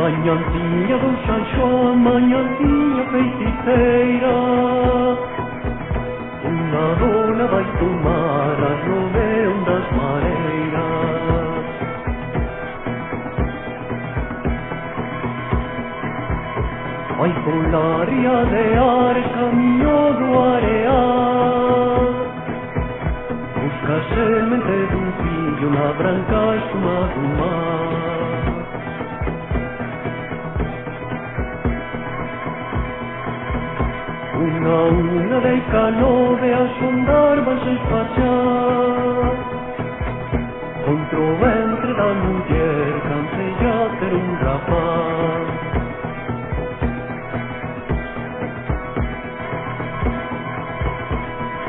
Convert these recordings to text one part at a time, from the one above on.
Manhãzinha do Sancho, manhãzinha feiticeira, uma dona vai tomar as rodeio das mareiras. Vai colar e adear, caminho do areal, busca semente de filho na branca espuma do mar. Una dei canove a sondar va se spacciar contro o ventre da mujer cancella per un rapaz.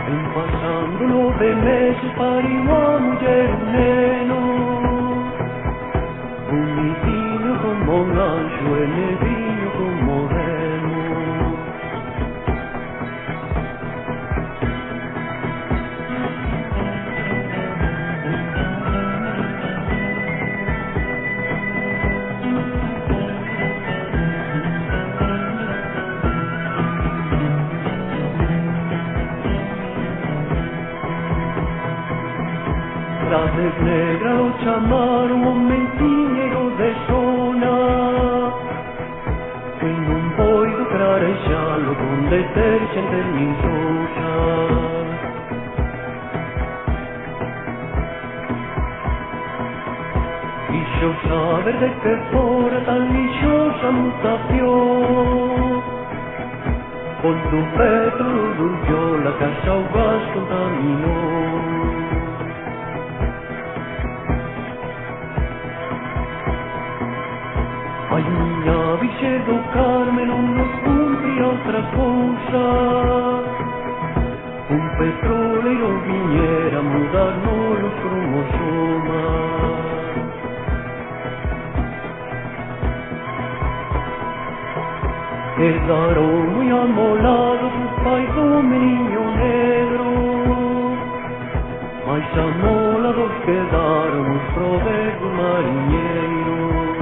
En pasando 9 meses pariu a mujer un neno bonitinho como un anxo e negrinho como remo. Frases negras lo chamaron un mentiñeiro de zona que non poido clarexalo con deterxente nin roxa. Quixo saber de que fora tan lixosa mutación, quando o petro durmió la casa o gas contaminou. Ai, miña Virxe do Carmen non nos cumpre outra cousa, un petroleiro viñera mudarnos os cromosomas. Quedaron moi amolados os pais do meniño negro, mais amolados quedaron os proverbios mariñeiros.